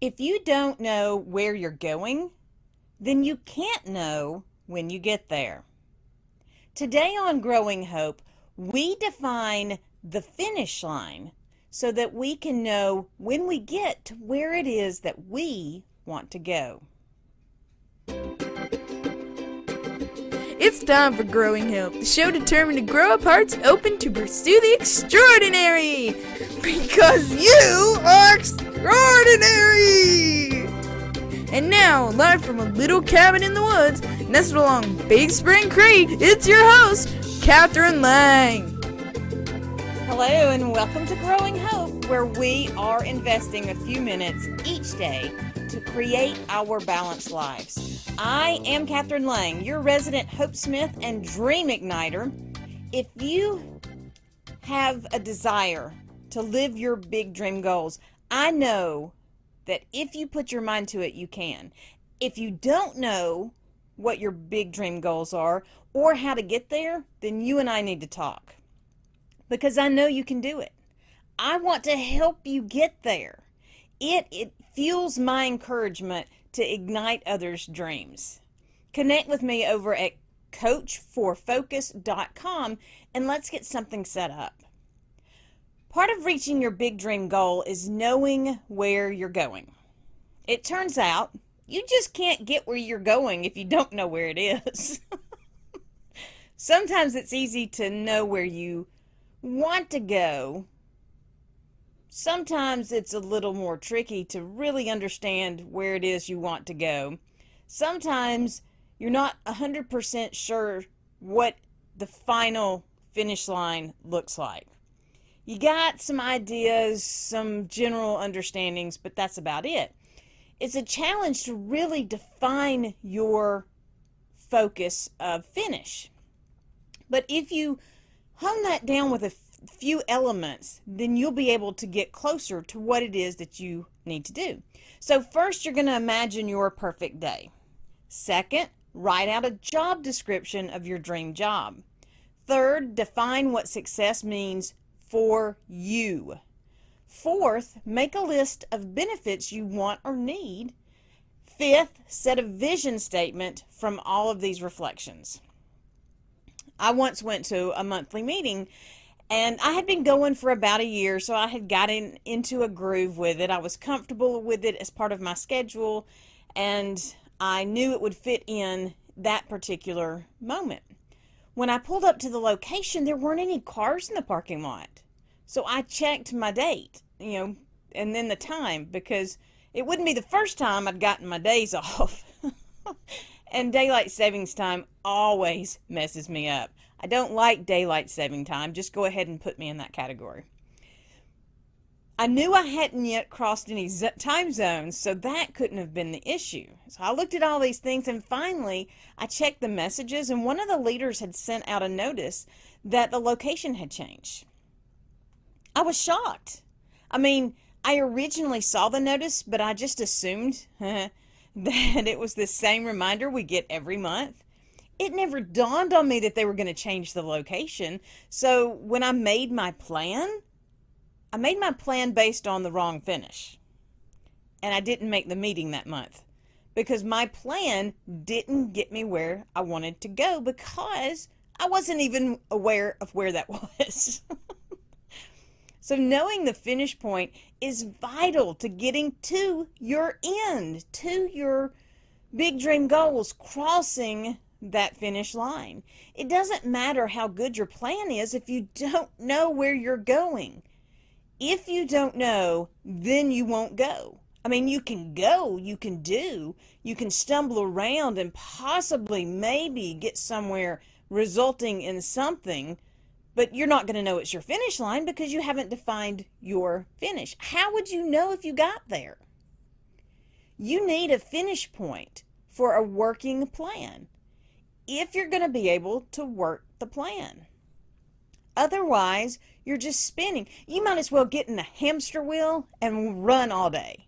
If you don't know where you're going, then you can't know when you get there. Today on Growing Hope, we define the finish line so that we can know when we get to where it is that we want to go. It's time for Growing Hope, the show determined to grow up hearts open to pursue the extraordinary. Because you are extraordinary! And now, live from a little cabin in the woods, nestled along Big Spring Creek, it's your host, Kathryn Lang. Hello and welcome to Growing Hope, where we are investing a few minutes each day to create our balanced lives. I am Kathryn Lang, your resident Hope Smith and Dream Igniter. If you have a desire to live your big dream goals, I know that if you put your mind to it, you can. If you don't know what your big dream goals are or how to get there, then you and I need to talk, because I know you can do it. I want to help you get there. It fuels my encouragement to ignite others' dreams. Connect with me over at coachforfocus.com and let's get something set up. Part of reaching your big dream goal is knowing where you're going. It turns out you just can't get where you're going if you don't know where it is. Sometimes it's easy to know where you want to go. Sometimes it's a little more tricky to really understand where it is you want to go. Sometimes you're not 100% sure what the final finish line looks like. You got some ideas, some general understandings, but that's about it. It's a challenge to really define your focus of finish. But if you hone that down with a few elements, then you'll be able to get closer to what it is that you need to do. So first, you're going to imagine your perfect day. Second, write out a job description of your dream job. Third, define what success means for you. Fourth, make a list of benefits you want or need. Fifth, set a vision statement from all of these reflections. I once went to a monthly meeting, and I had been going for about a year, so I had gotten into a groove with it. I was comfortable with it as part of my schedule, and I knew it would fit in that particular moment. When I pulled up to the location, there weren't any cars in the parking lot. So I checked my date, and then the time, because it wouldn't be the first time I'd gotten my days off. And daylight savings time always messes me up. I don't like daylight saving time. Just go ahead and put me in that category. I knew I hadn't yet crossed any time zones, so that couldn't have been the issue. So I looked at all these things, and finally I checked the messages, and one of the leaders had sent out a notice that the location had changed. I was shocked. I mean, I originally saw the notice, but I just assumed that it was the same reminder we get every month. It never dawned on me that they were going to change the location. So when I made my plan based on the wrong finish. And I didn't make the meeting that month because my plan didn't get me where I wanted to go because I wasn't even aware of where that was. So knowing the finish point is vital to getting to your end, to your big dream goals, crossing that finish line. It doesn't matter how good your plan is if you don't know where you're going. If you don't know, then you won't go. I mean, you can go, you can do, you can stumble around and possibly maybe get somewhere resulting in something, but you're not going to know it's your finish line because you haven't defined your finish. How would you know if you got there? You need a finish point for a working plan if you're going to be able to work the plan. Otherwise, you're just spinning. You might as well get in a hamster wheel and run all day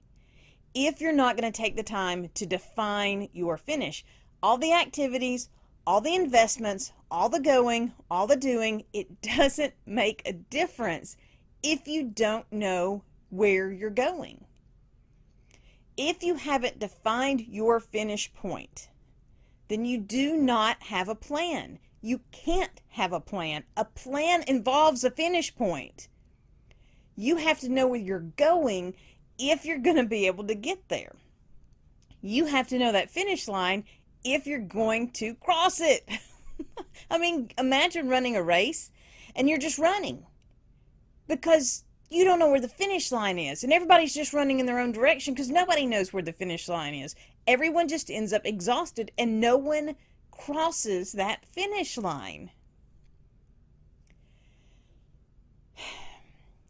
if you're not going to take the time to define your finish. All the activities, all the investments, all the going, all the doing, it doesn't make a difference if you don't know where you're going. If you haven't defined your finish point, then you do not have a plan. You can't have a plan. A plan involves a finish point. You have to know where you're going if you're going to be able to get there. You have to know that finish line if you're going to cross it. I mean, imagine running a race and you're just running because you don't know where the finish line is, and everybody's just running in their own direction because nobody knows where the finish line is. Everyone just ends up exhausted and no one crosses that finish line.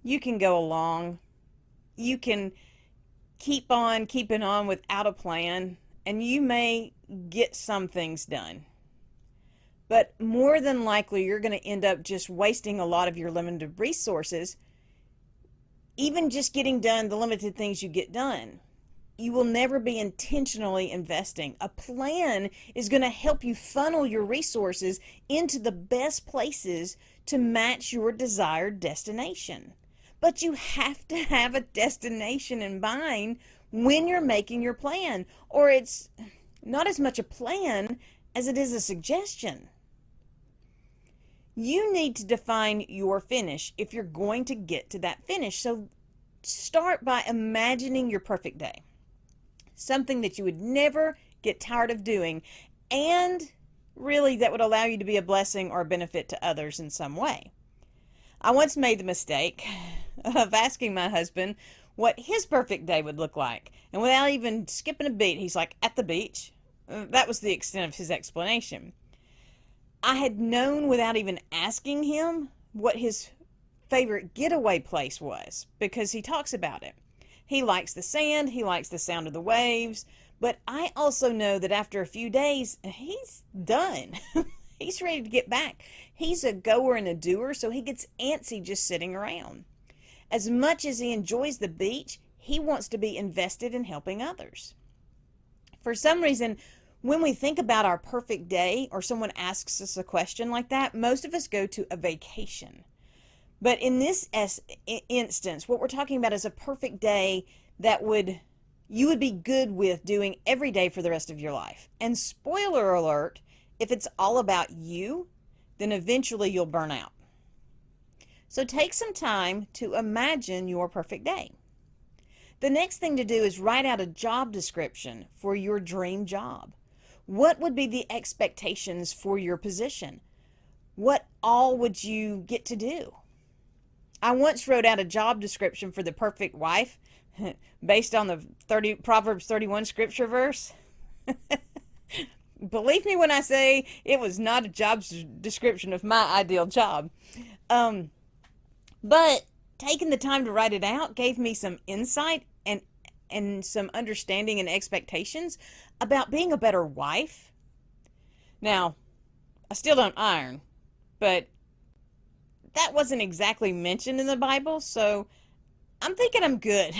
You can go along. You can keep on keeping on without a plan, and you may get some things done. But more than likely, you're going to end up just wasting a lot of your limited resources, even just getting done the limited things you get done. You will never be intentionally investing. A plan is going to help you funnel your resources into the best places to match your desired destination. But you have to have a destination in mind when you're making your plan, or it's not as much a plan as it is a suggestion. You need to define your finish if you're going to get to that finish. So start by imagining your perfect day. Something that you would never get tired of doing, and really that would allow you to be a blessing or a benefit to others in some way. I once made the mistake of asking my husband what his perfect day would look like. And without even skipping a beat, he's like, at the beach. That was the extent of his explanation. I had known without even asking him what his favorite getaway place was because he talks about it. He likes the sand, he likes the sound of the waves, but I also know that after a few days, he's done. He's ready to get back. He's a goer and a doer, so he gets antsy just sitting around. As much as he enjoys the beach, he wants to be invested in helping others. For some reason, when we think about our perfect day or someone asks us a question like that, most of us go to a vacation. But in this instance, what we're talking about is a perfect day that you would be good with doing every day for the rest of your life. And spoiler alert, if it's all about you, then eventually you'll burn out. So take some time to imagine your perfect day. The next thing to do is write out a job description for your dream job. What would be the expectations for your position? What all would you get to do? I once wrote out a job description for the perfect wife based on the Proverbs 31 scripture verse. Believe me when I say it was not a job description of my ideal job. But taking the time to write it out gave me some insight and some understanding and expectations about being a better wife. Now, I still don't iron, but that wasn't exactly mentioned in the Bible, so I'm thinking I'm good.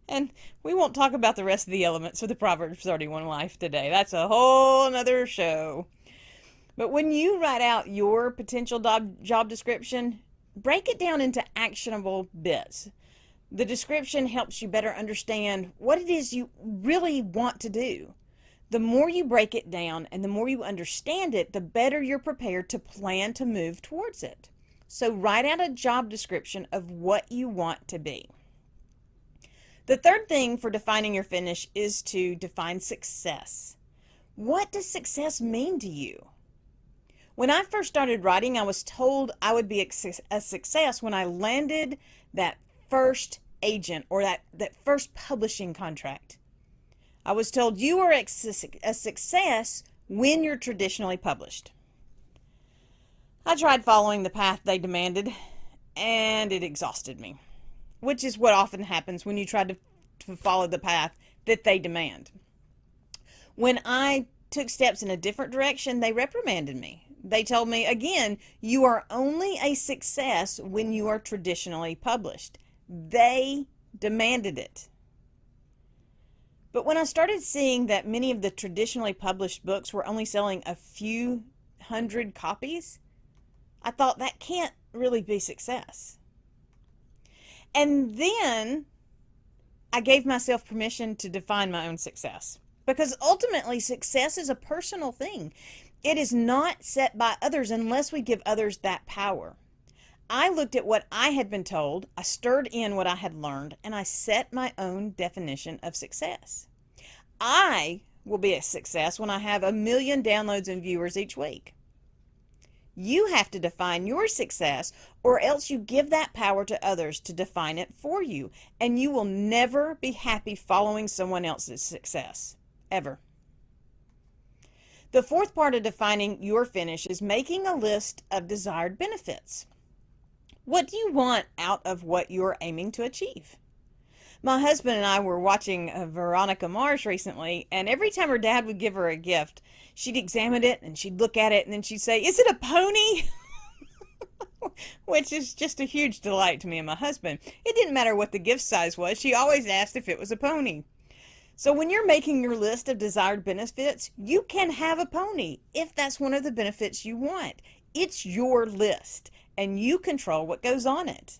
And we won't talk about the rest of the elements of the Proverbs 31 life today. That's a whole nother show. But when you write out your potential job description, break it down into actionable bits. The description helps you better understand what it is you really want to do. The more you break it down and the more you understand it, the better you're prepared to plan to move towards it. So write out a job description of what you want to be. The third thing for defining your finish is to define success. What does success mean to you? When I first started writing, I was told I would be a success when I landed that first agent or that first publishing contract. I was told you are a success when you're traditionally published. I tried following the path they demanded, and it exhausted me, which is what often happens when you try to follow the path that they demand. When I took steps in a different direction, they reprimanded me. They told me, again, you are only a success when you are traditionally published. They demanded it. But when I started seeing that many of the traditionally published books were only selling a few hundred copies, I thought that can't really be success. And then I gave myself permission to define my own success. Because ultimately, success is a personal thing. It is not set by others unless we give others that power. I looked at what I had been told, I stirred in what I had learned, and I set my own definition of success. I will be a success when I have 1 million downloads and viewers each week. You have to define your success, or else you give that power to others to define it for you, and you will never be happy following someone else's success, ever. The fourth part of defining your finish is making a list of desired benefits. What do you want out of what you're aiming to achieve? My husband and I were watching Veronica Mars recently, and every time her dad would give her a gift, she'd examine it and she'd look at it and then she'd say, "Is it a pony?" Which is just a huge delight to me and my husband. It didn't matter what the gift size was, she always asked if it was a pony. So when you're making your list of desired benefits, you can have a pony if that's one of the benefits you want. It's your list, and you control what goes on it.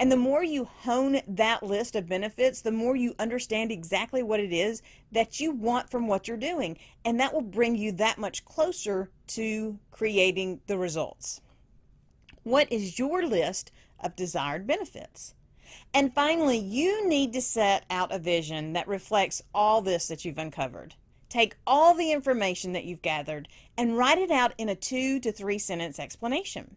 And the more you hone that list of benefits, the more you understand exactly what it is that you want from what you're doing. And that will bring you that much closer to creating the results. What is your list of desired benefits? And finally, you need to set out a vision that reflects all this that you've uncovered. Take all the information that you've gathered and write it out in a 2 to 3 sentence explanation.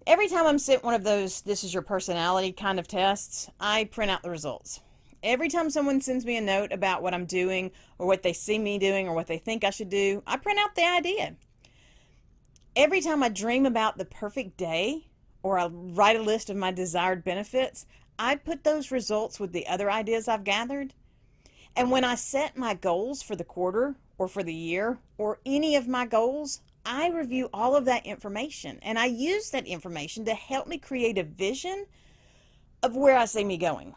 Every time I'm sent one of those "this is your personality" kind of tests, I print out the results. Every time someone sends me a note about what I'm doing or what they see me doing or what they think I should do, I print out the idea. Every time I dream about the perfect day or I write a list of my desired benefits, I put those results with the other ideas I've gathered. And when I set my goals for the quarter or for the year or any of my goals, I review all of that information, and I use that information to help me create a vision of where I see me going.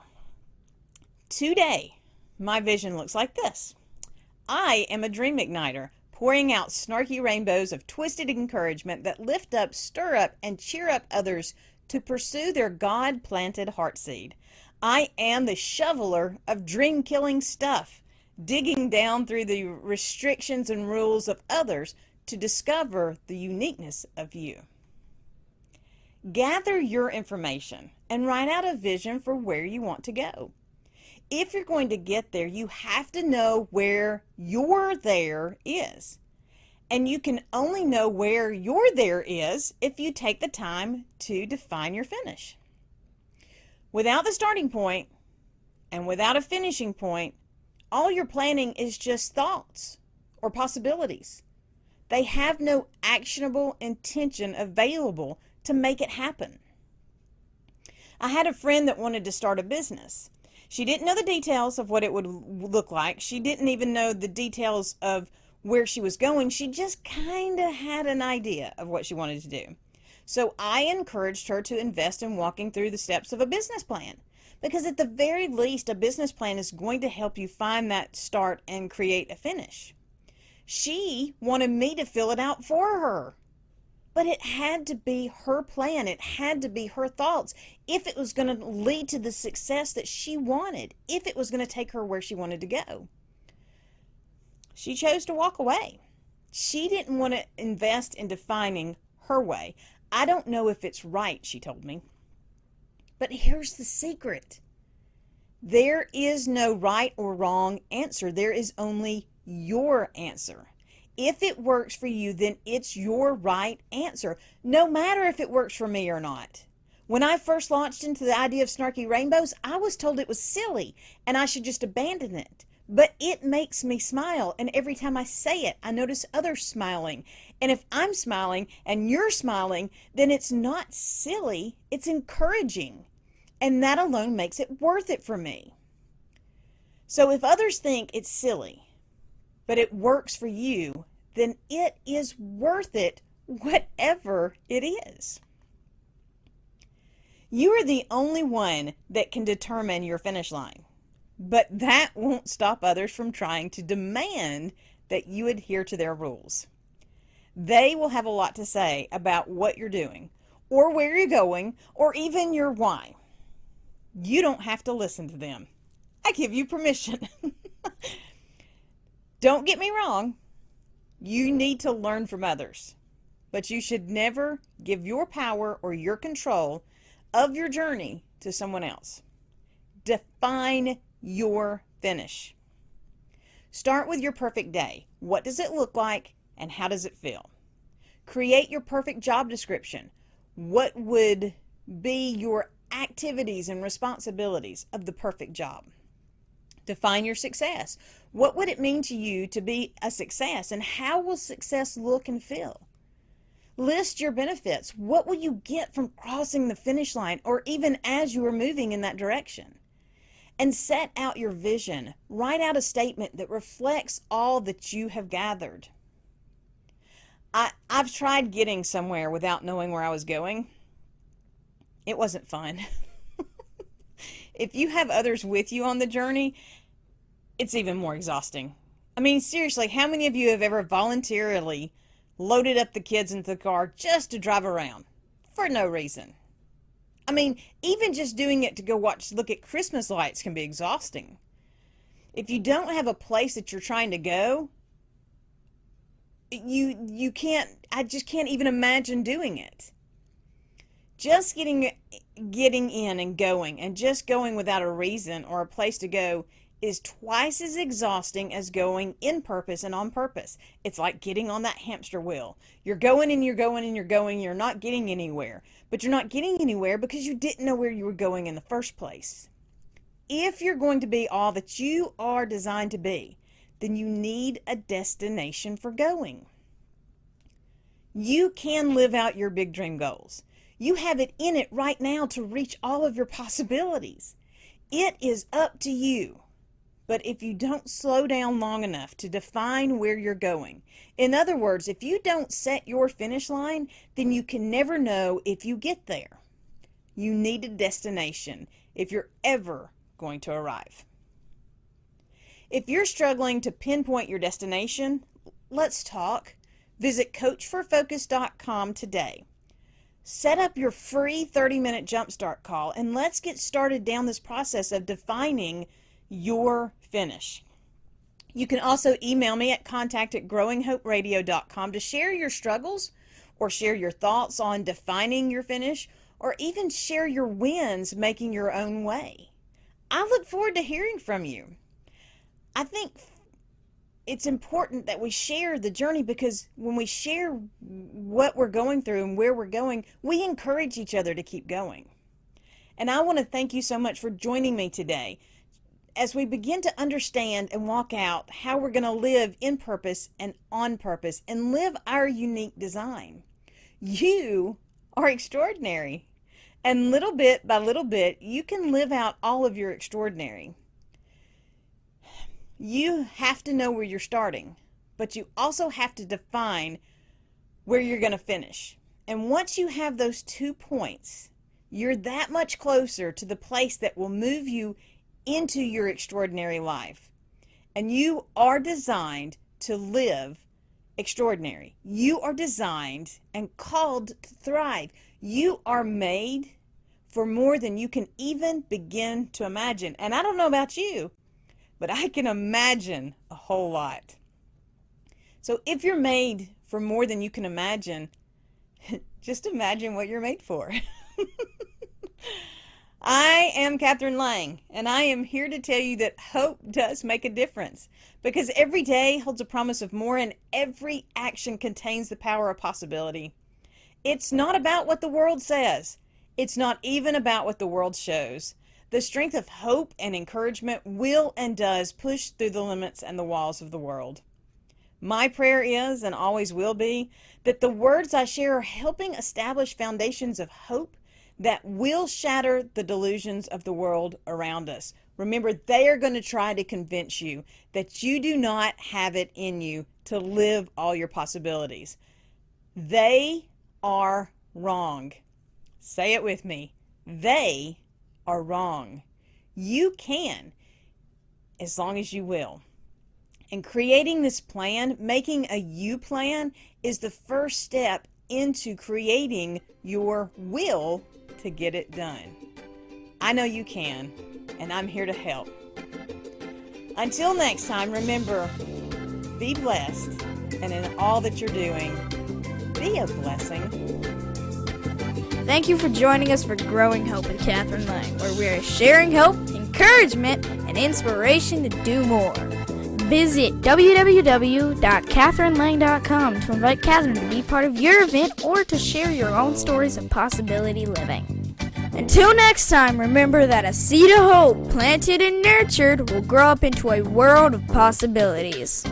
Today, my vision looks like this. I am a dream igniter, pouring out snarky rainbows of twisted encouragement that lift up, stir up, and cheer up others to pursue their God-planted heartseed. I am the shoveler of dream-killing stuff, digging down through the restrictions and rules of others to discover the uniqueness of you. Gather your information and write out a vision for where you want to go. If you're going to get there, you have to know where your there is. And you can only know where your there is if you take the time to define your finish. Without the starting point and without a finishing point, all your planning is just thoughts or possibilities. They have no actionable intention available to make it happen. I had a friend that wanted to start a business. She didn't know the details of what it would look like. She didn't even know the details of where she was going. She just kind of had an idea of what she wanted to do. So I encouraged her to invest in walking through the steps of a business plan. Because at the very least, a business plan is going to help you find that start and create a finish. She wanted me to fill it out for her. But it had to be her plan. It had to be her thoughts if it was going to lead to the success that she wanted, if it was going to take her where she wanted to go. She chose to walk away. She didn't want to invest in defining her way. I don't know if it's right, she told me. But here's the secret. There is no right or wrong answer. There is only your answer. If it works for you, then it's your right answer, no matter if it works for me or not. When I first launched into the idea of snarky rainbows, I was told it was silly and I should just abandon it. But it makes me smile, and every time I say it, I notice others smiling. And if I'm smiling and you're smiling, then it's not silly, it's encouraging. And that alone makes it worth it for me. So if others think it's silly, but it works for you, then it is worth it, whatever it is. You are the only one that can determine your finish line, but that won't stop others from trying to demand that you adhere to their rules. They will have a lot to say about what you're doing, or where you're going, or even your why. You don't have to listen to them. I give you permission. Don't get me wrong. You need to learn from others, but you should never give your power or your control of your journey to someone else. Define your finish. Start with your perfect day. What does it look like and how does it feel? Create your perfect job description. What would be your activities and responsibilities of the perfect job? Define your success. What would it mean to you to be a success, and how will success look and feel? List your benefits. What will you get from crossing the finish line, or even as you are moving in that direction? And set out your vision. Write out a statement that reflects all that you have gathered. I've tried getting somewhere without knowing where I was going. It wasn't fun. If you have others with you on the journey, it's even more exhausting. I mean, seriously, how many of you have ever voluntarily loaded up the kids into the car just to drive around for no reason? I mean, even just doing it to go look at Christmas lights can be exhausting. If you don't have a place that you're trying to go, you can't, I just can't even imagine doing it. Just getting in and going, and just going without a reason or a place to go, is twice as exhausting as going in purpose and on purpose. It's like getting on that hamster wheel. You're going and you're going and you're going, you're not getting anywhere. But you're not getting anywhere because you didn't know where you were going in the first place. If you're going to be all that you are designed to be, then you need a destination for going. You can live out your big dream goals. You have it in it right now to reach all of your possibilities. It is up to you. But if you don't slow down long enough to define where you're going, in other words, if you don't set your finish line, then you can never know if you get there. You need a destination if you're ever going to arrive. If you're struggling to pinpoint your destination, let's talk. Visit coachforfocus.com today. Set up your free 30-minute jumpstart call, and let's get started down this process of defining your finish. You can also email me at contact@growinghoperadio.com to share your struggles, or share your thoughts on defining your finish, or even share your wins making your own way. I look forward to hearing from you. I think it's important that we share the journey, because when we share what we're going through and where we're going, we encourage each other to keep going. And I want to thank you so much for joining me today as we begin to understand and walk out how we're going to live in purpose and on purpose and live our unique design. You are extraordinary, and little bit by little bit, you can live out all of your extraordinary. You have to know where you're starting, but you also have to define where you're going to finish. And once you have those 2 points, you're that much closer to the place that will move you into your extraordinary life. And you are designed to live extraordinary. You are designed and called to thrive. You are made for more than you can even begin to imagine. And I don't know about you, but I can imagine a whole lot. So if you're made for more than you can imagine, just imagine what you're made for. I am Kathryn Lang, and I am here to tell you that hope does make a difference, because every day holds a promise of more, and every action contains the power of possibility. It's not about what the world says. It's not even about what the world shows. The strength of hope and encouragement will and does push through the limits and the walls of the world. My prayer is, and always will be, that the words I share are helping establish foundations of hope that will shatter the delusions of the world around us. Remember, they are going to try to convince you that you do not have it in you to live all your possibilities. They are wrong. Say it with me. They are wrong. You can, as long as you will. And creating this plan, making a you plan, is the first step into creating your will to get it done. I know you can, and I'm here to help. Until next time, remember, be blessed, and in all that you're doing, be a blessing. Thank you for joining us for Growing Hope with Kathryn Lang, where we are sharing hope, encouragement, and inspiration to do more. Visit www.kathrynlang.com to invite Kathryn to be part of your event or to share your own stories of possibility living. Until next time, remember that a seed of hope planted and nurtured will grow up into a world of possibilities.